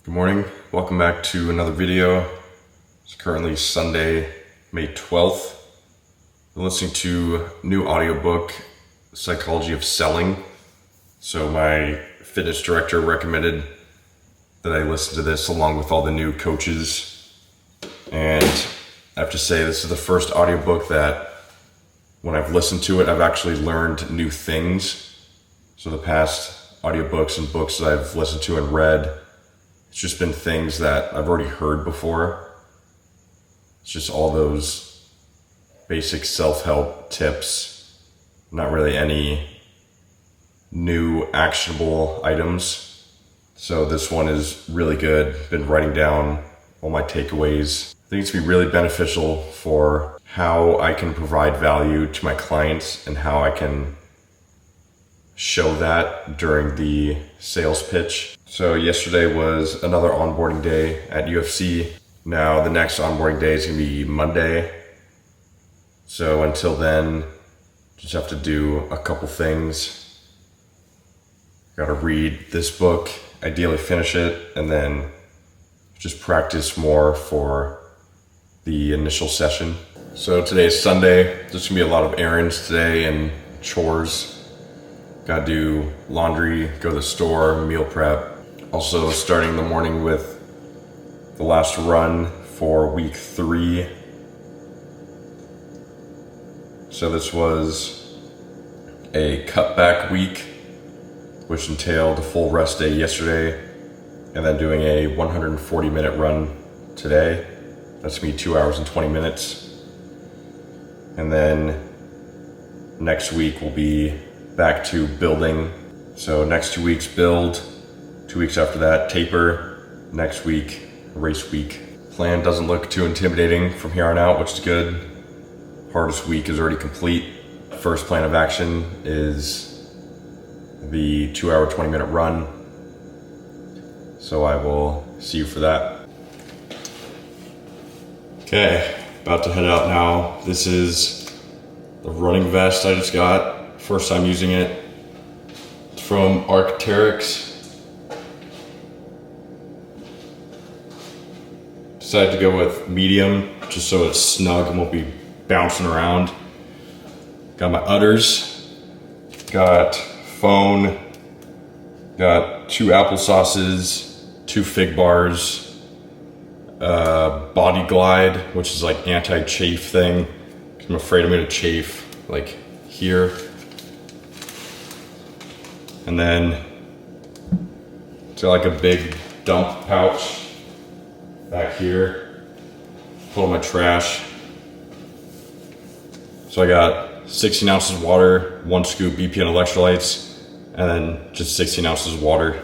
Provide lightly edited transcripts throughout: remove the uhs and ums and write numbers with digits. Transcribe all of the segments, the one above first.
Good morning, welcome back to another video. It's currently Sunday, May 12th. I'm listening to a new audiobook, Psychology of Selling. So my fitness director recommended that I listen to this along with all the new coaches. And I have to say, this is the first audiobook that when I've listened to it, I've actually learned new things. So the past audiobooks and books that I've listened to and read, it's just been things that I've already heard before. It's just all those basic self-help tips, not really any new actionable items. So this one is really good. Been writing down all my takeaways. I think it's gonna be really beneficial for how I can provide value to my clients and how I can show that during the sales pitch. So yesterday was another onboarding day at UFC. Now the next onboarding day is gonna be Monday. So until then, just have to do a couple things. Gotta read this book, ideally finish it, and then just practice more for the initial session. So today is Sunday. There's gonna be a lot of errands today and chores. Gotta do laundry, go to the store, meal prep. Also starting the morning with the last run for week 3. So this was a cutback week, which entailed a full rest day yesterday, and then doing a 140-minute run today. That's gonna be 2 hours and 20 minutes. And then next week will be back to building. So next 2 weeks build, 2 weeks after that taper, next week race week. Plan doesn't look too intimidating from here on out, which is good. Hardest week is already complete. First plan of action is the 2 hour, 20-minute run. So I will see you for that. Okay, about to head out now. This is the running vest I just got. First time using it. It's from Arc'teryx. Decided to go with medium, just so it's snug and won't be bouncing around. Got my udders, got phone, got 2 applesauces, 2 fig bars, Body Glide, which is like anti-chafe thing. I'm afraid I'm gonna chafe like here. And then it's got like a big dump pouch back here, full of my trash. So I got 16 ounces of water, 1 scoop BP and electrolytes, and then just 16 ounces of water.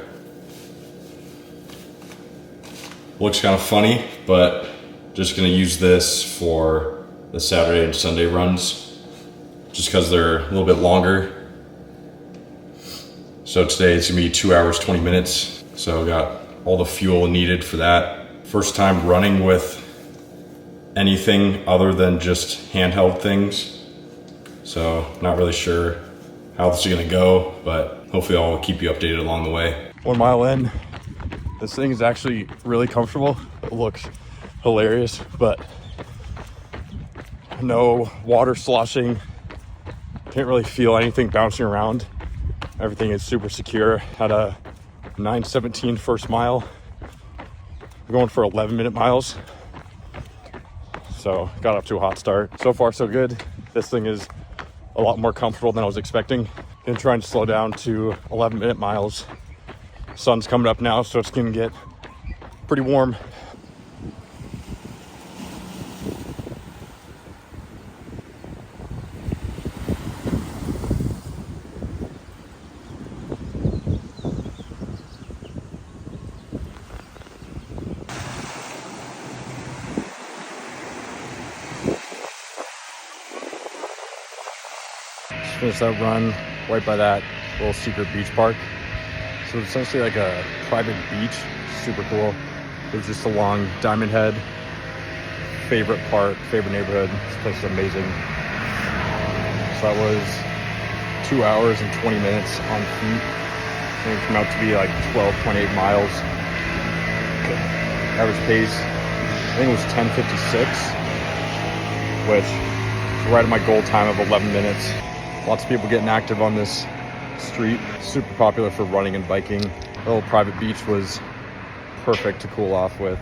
Looks kind of funny, but just gonna use this for the Saturday and Sunday runs, just because they're a little bit longer. So today it's gonna be 2 hours, 20 minutes. So got all the fuel needed for that. First time running with anything other than just handheld things. So not really sure how this is gonna go, but hopefully I'll keep you updated along the way. 1 mile in, this thing is actually really comfortable. It looks hilarious, but no water sloshing. Can't really feel anything bouncing around. Everything is super secure. Had a 9:17 first mile. We're going for 11-minute miles. So got off to a hot start. So far so good. This thing is a lot more comfortable than I was expecting. Been trying to slow down to 11-minute miles. Sun's coming up now, so it's gonna get pretty warm. Just finished that run right by that little secret beach park. So it's essentially like a private beach, super cool. It was just along Diamond Head. Favorite park, favorite neighborhood. This place is amazing. So that was 2 hours and 20 minutes on feet. And it came out to be like 12.8 miles. Average pace, I think it was 10:56, which is right at my goal time of 11 minutes. Lots of people getting active on this street. Super popular for running and biking. The little private beach was perfect to cool off with.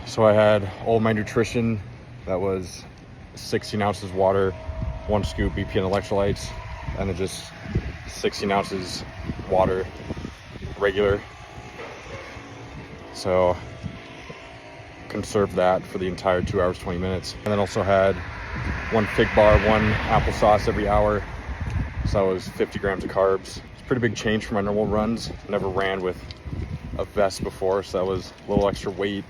So I had all my nutrition. That was 16 ounces water, 1 scoop BP and electrolytes, and then just 16 ounces water, regular. So conserved that for the entire 2 hours, 20 minutes. And then also had 1 fig bar, 1 applesauce every hour. So that was 50 grams of carbs. It's a pretty big change from my normal runs. Never ran with a vest before, so that was a little extra weight.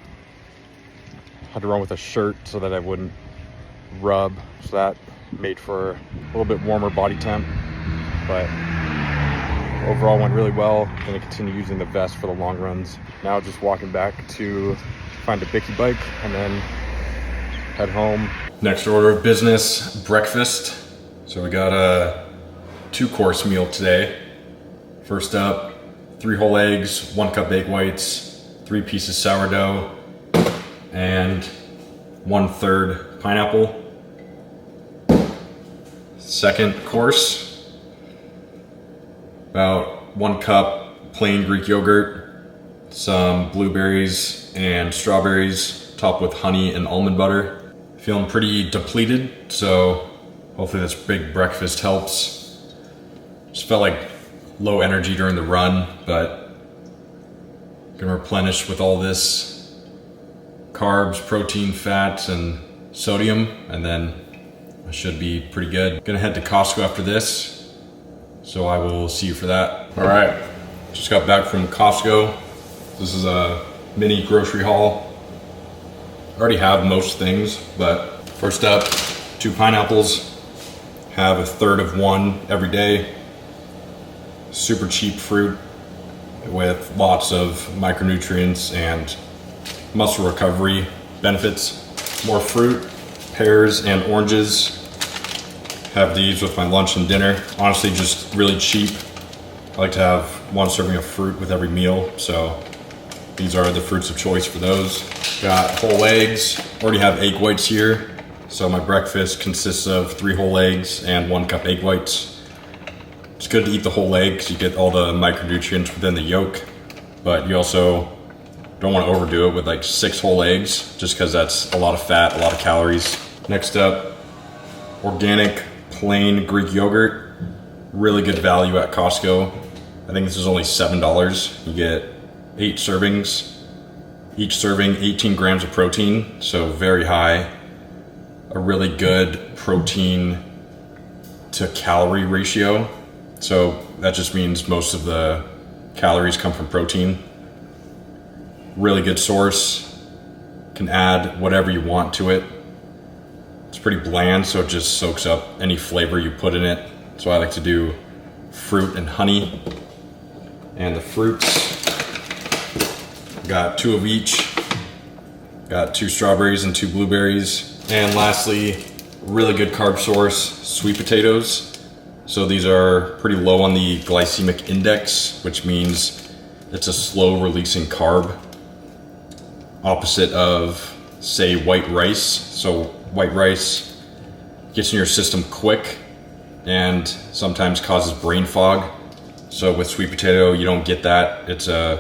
Had to run with a shirt so that I wouldn't rub. So that made for a little bit warmer body temp. But overall went really well. Gonna continue using the vest for the long runs. Now just walking back to find a Bicky bike and then head home. Next order of business, breakfast. So we got a 2-course meal today. First up, 3 whole eggs, 1 cup egg whites, 3 pieces sourdough, and 1/3 pineapple. Second course, about 1 cup plain Greek yogurt, some blueberries and strawberries, topped with honey and almond butter. Feeling pretty depleted, so hopefully this big breakfast helps. Just felt like low energy during the run, but gonna replenish with all this carbs, protein, fats, and sodium, and then I should be pretty good. Gonna head to Costco after this, so I will see you for that. All right, just got back from Costco. This is a mini grocery haul. I already have most things, but first up, 2 pineapples. Have 1/3 of one every day. Super cheap fruit with lots of micronutrients and muscle recovery benefits. More fruit, pears and oranges. Have these with my lunch and dinner. Honestly, just really cheap. I like to have 1 serving of fruit with every meal, so these are the fruits of choice for those. Got whole eggs. Already have egg whites here. So my breakfast consists of 3 whole eggs and 1 cup egg whites. It's good to eat the whole egg because you get all the micronutrients within the yolk, but you also don't want to overdo it with like 6 whole eggs just because that's a lot of fat, a lot of calories. Next up, organic plain Greek yogurt. Really good value at Costco. I think this is only $7. You get 8 servings. Each serving 18 grams of protein, so very high. A really good protein to calorie ratio. So that just means most of the calories come from protein. Really good source. Can add whatever you want to it. It's pretty bland, so it just soaks up any flavor you put in it. So I like to do fruit and honey. And the fruits, got 2 of each. Got 2 strawberries and 2 blueberries. And lastly, really good carb source, sweet potatoes. So these are pretty low on the glycemic index, which means it's a slow releasing carb. Opposite of, say, white rice. So white rice gets in your system quick and sometimes causes brain fog. So with sweet potato, you don't get that. It's a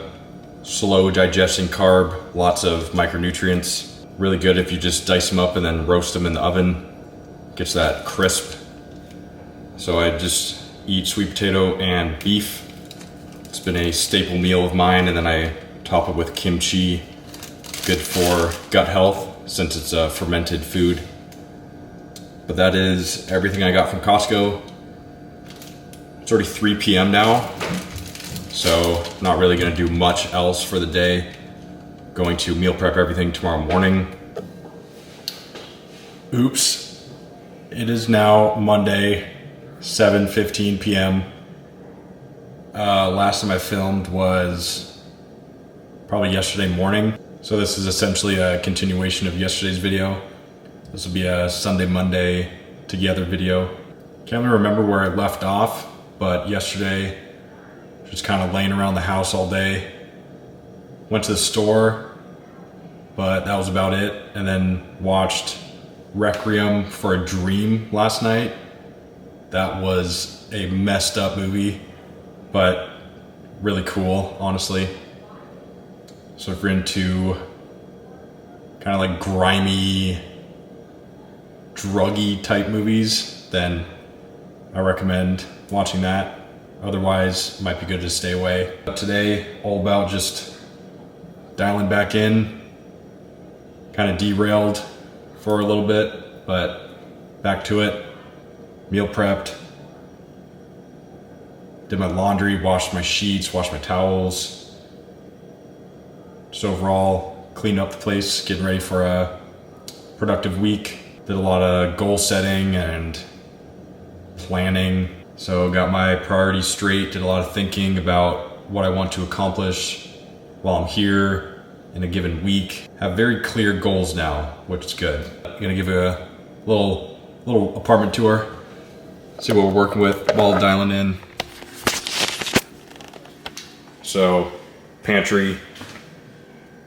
slow digesting carb, lots of micronutrients. Really good if you just dice them up and then roast them in the oven. Gets that crisp. So I just eat sweet potato and beef. It's been a staple meal of mine, and then I top it with kimchi. Good for gut health since it's a fermented food. But that is everything I got from Costco. It's already 3 p.m. now, so not really gonna do much else for the day. Going to meal prep everything tomorrow morning. Oops. It is now Monday, 7:15 p.m. Last time I filmed was probably yesterday morning. So this is essentially a continuation of yesterday's video. This will be a Sunday, Monday together video. Can't really remember where I left off, but yesterday, just kind of laying around the house all day. went to the store, but that was about it. And then watched Requiem for a Dream last night. That was a messed up movie, but really cool, honestly. So if you're into kind of like grimy, druggy type movies, then I recommend watching that. Otherwise, it might be good to stay away. But today, all about just dialing back in. Kind of derailed for a little bit, but back to it. Meal prepped. Did my laundry, washed my sheets, washed my towels. Just overall, cleaned up the place, getting ready for a productive week. Did a lot of goal setting and planning. So got my priorities straight, did a lot of thinking about what I want to accomplish while I'm here in a given week. Have very clear goals now, which is good. I'm gonna give a little apartment tour, see what we're working with while dialing in. So, pantry,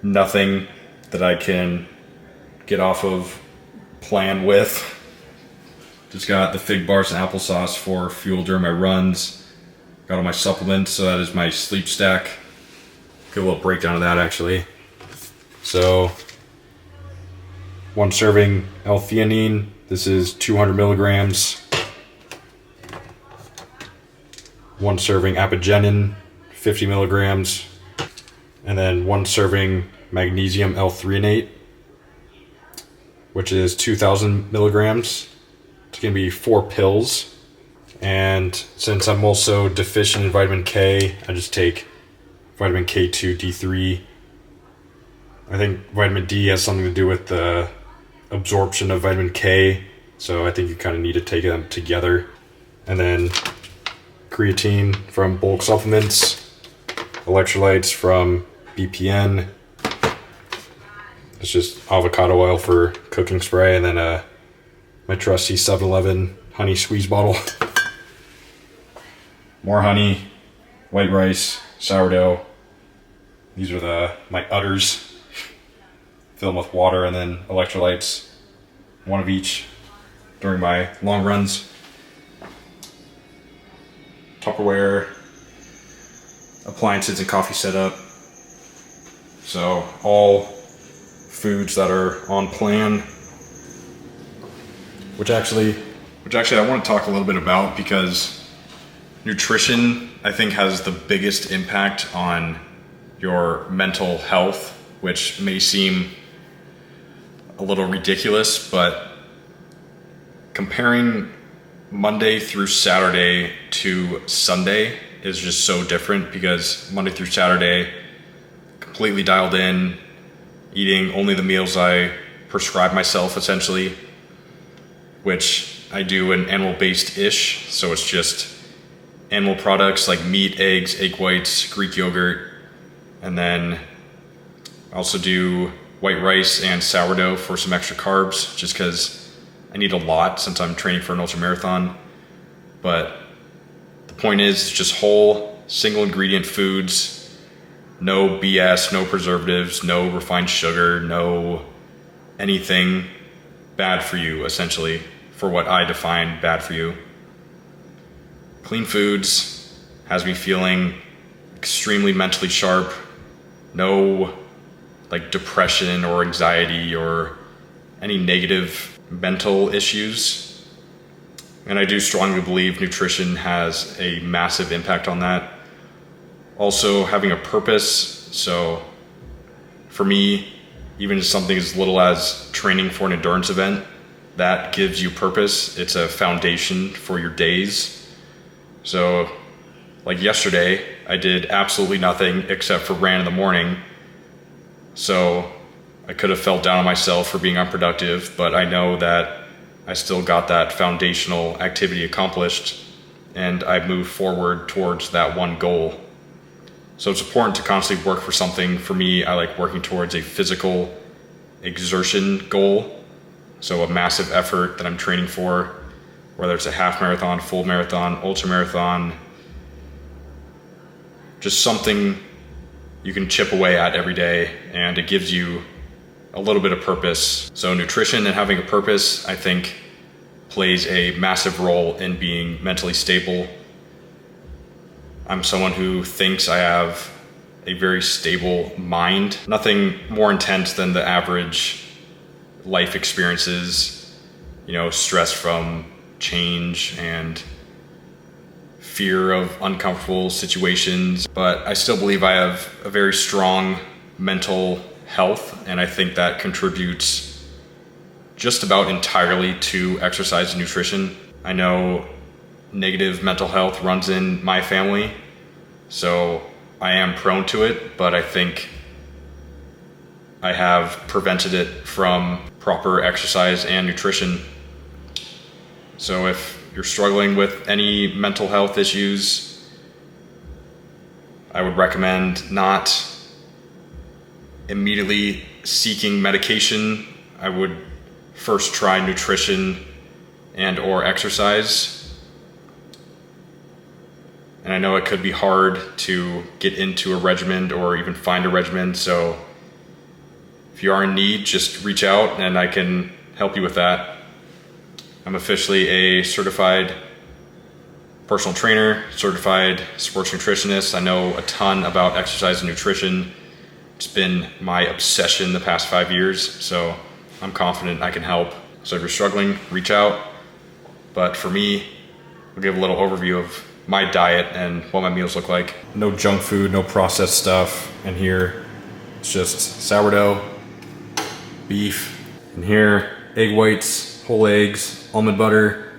nothing that I can get off of, plan with. Just got the fig bars and applesauce for fuel during my runs. Got all my supplements, so that is my sleep stack. Get a little breakdown of that actually. So, 1 serving L-theanine. This is 200 milligrams. 1 serving apigenin, 50 milligrams. And then 1 serving magnesium L-threonate, which is 2,000 milligrams. It's gonna be 4 pills. And since I'm also deficient in vitamin K, I just take vitamin K2, D3. I think vitamin D has something to do with the absorption of vitamin K, so I think you kind of need to take them together. And then creatine from Bulk Supplements, electrolytes from BPN. It's just avocado oil for cooking spray, and then my trusty 7-Eleven honey squeeze bottle. More honey, white rice, sourdough. These are my udders. Fill them with water and then electrolytes, 1 of each during my long runs. Tupperware, appliances and coffee setup. So all foods that are on plan, which actually I want to talk a little bit about, because nutrition, I think, has the biggest impact on your mental health, which may seem a little ridiculous, but comparing Monday through Saturday to Sunday is just so different, because Monday through Saturday, completely dialed in, eating only the meals I prescribe myself, essentially, which I do an animal-based-ish, so it's just animal products like meat, eggs, egg whites, Greek yogurt, and then I also do white rice and sourdough for some extra carbs, just because I need a lot since I'm training for an ultra marathon. But the point is, it's just whole, single ingredient foods, no BS, no preservatives, no refined sugar, no anything bad for you, essentially, for what I define bad for you. Clean foods has me feeling extremely mentally sharp, no like depression or anxiety or any negative mental issues. And I do strongly believe nutrition has a massive impact on that. Also, having a purpose. So for me, even something as little as training for an endurance event, that gives you purpose. It's a foundation for your days. So like yesterday, I did absolutely nothing except for ran in the morning. So I could have felt down on myself for being unproductive, but I know that I still got that foundational activity accomplished, and I moved forward towards that one goal. So it's important to constantly work for something. For me, I like working towards a physical exertion goal. So a massive effort that I'm training for, whether it's a half marathon, full marathon, ultra marathon, just something you can chip away at every day, and it gives you a little bit of purpose. So nutrition and having a purpose, I think, plays a massive role in being mentally stable. I'm someone who thinks I have a very stable mind. Nothing more intense than the average life experiences, stress from change and fear of uncomfortable situations. But I still believe I have a very strong mental health, and I think that contributes just about entirely to exercise and nutrition. I know negative mental health runs in my family, so I am prone to it, but I think I have prevented it from proper exercise and nutrition. So if you're struggling with any mental health issues, I would recommend not immediately seeking medication. I would first try nutrition and or exercise. And I know it could be hard to get into a regimen or even find a regimen, so if you are in need, just reach out and I can help you with that. I'm officially a certified personal trainer, certified sports nutritionist. I know a ton about exercise and nutrition. It's been my obsession the past 5 years, so I'm confident I can help. So if you're struggling, reach out. But for me, I'll give a little overview of my diet and what my meals look like. No junk food, no processed stuff in here. It's just sourdough, beef. In here, egg whites, whole eggs, almond butter,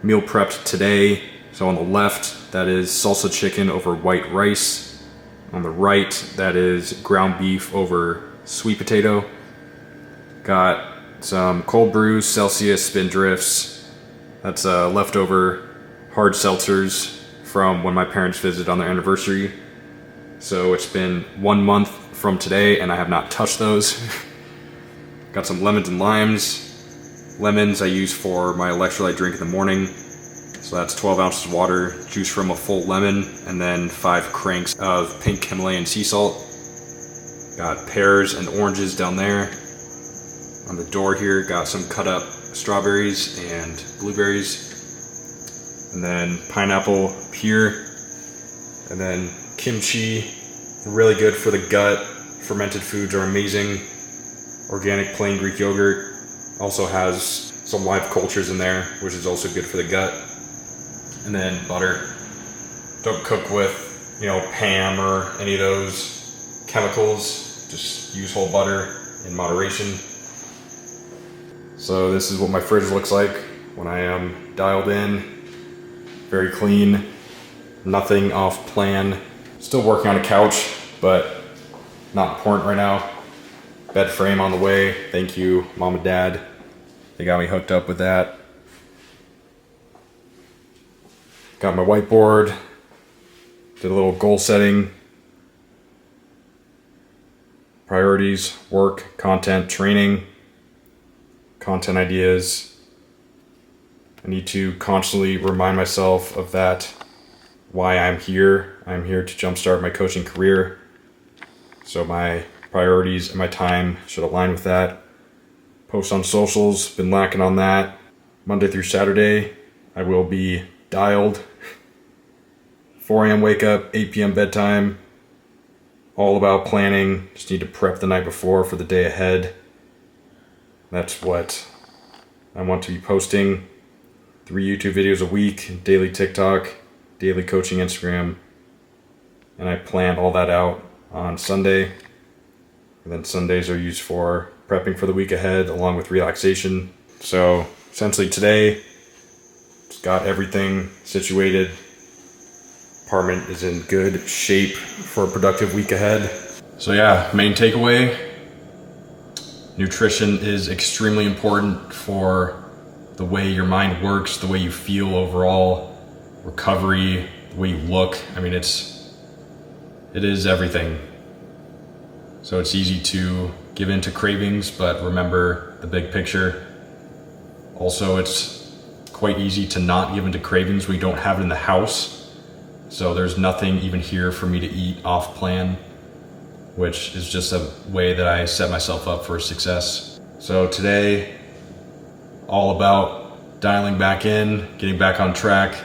meal prepped today. So on the left, that is salsa chicken over white rice. On the right, that is ground beef over sweet potato. Got some cold brews, Celsius, Spindrifts. That's leftover hard seltzers from when my parents visited on their anniversary. So it's been 1 month from today and I have not touched those. Got some lemons and limes. Lemons I use for my electrolyte drink in the morning. So that's 12 ounces of water, juice from a full lemon, and then 5 cranks of pink Himalayan sea salt. Got pears and oranges down there. On the door here, got some cut up strawberries and blueberries. And then pineapple here. And then kimchi, really good for the gut. Fermented foods are amazing. Organic plain Greek yogurt also has some live cultures in there, which is also good for the gut. And then butter. Don't cook with, Pam or any of those chemicals. Just use whole butter in moderation. So this is what my fridge looks like when I am dialed in. Very clean, nothing off plan. Still working on a couch, but not important right now. Bed frame on the way. Thank you, Mom and Dad. They got me hooked up with that. Got my whiteboard. Did a little goal setting. Priorities, work, content, training, content ideas. I need to constantly remind myself of that, why I'm here. I'm here to jumpstart my coaching career. So my priorities and my time should align with that. Post on socials, been lacking on that. Monday through Saturday, I will be dialed. 4 a.m. wake up, 8 p.m. bedtime. All about planning. Just need to prep the night before for the day ahead. That's what I want to be posting. 3 YouTube videos a week, daily TikTok, daily coaching Instagram. And I plan all that out on Sunday. And then Sundays are used for prepping for the week ahead along with relaxation. So essentially today, just got everything situated. Apartment is in good shape for a productive week ahead. So yeah, main takeaway, nutrition is extremely important for the way your mind works, the way you feel overall, recovery, the way you look. I mean, it is everything. So it's easy to give in to cravings, but remember the big picture. Also, it's quite easy to not give in to cravings when you don't have it in the house. So there's nothing even here for me to eat off plan. which is just a way that I set myself up for success. So today, all about dialing back in, getting back on track.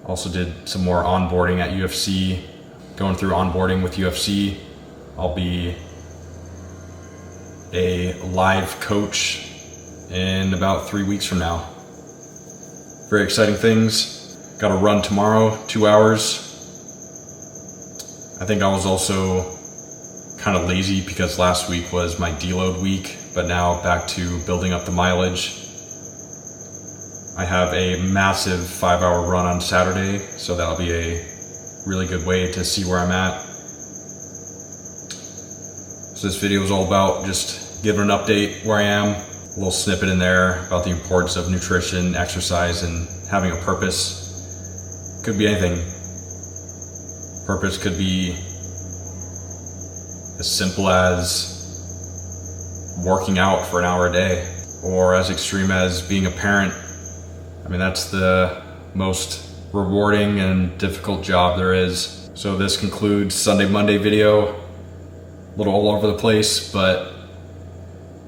Also did some more onboarding at UFC, going through onboarding with UFC. I'll be a live coach in about 3 weeks from now. Very exciting things. Got to run tomorrow, 2 hours. I think I was also kind of lazy because last week was my deload week, but now back to building up the mileage. I have a massive 5-hour run on Saturday, so that'll be a really good way to see where I'm at. So this video is all about just giving an update where I am, a little snippet in there about the importance of nutrition, exercise, and having a purpose. Could be anything. Purpose could be as simple as working out for an hour a day, or as extreme as being a parent. I mean, that's the most rewarding and difficult job there is. So this concludes Sunday, Monday video. A little all over the place, but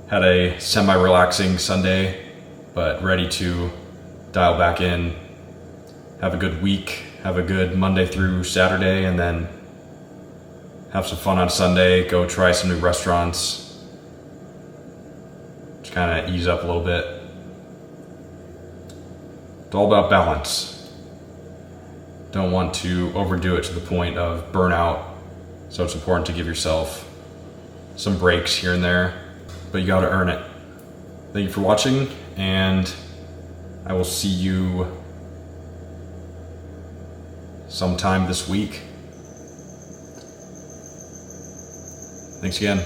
had a semi-relaxing Sunday, but ready to dial back in. Have a good week, have a good Monday through Saturday, and then have some fun on Sunday, go try some new restaurants. Just kind of ease up a little bit. It's all about balance. Don't want to overdo it to the point of burnout, so it's important to give yourself some breaks here and there, but you gotta earn it. Thank you for watching, and I will see you sometime this week. Thanks again.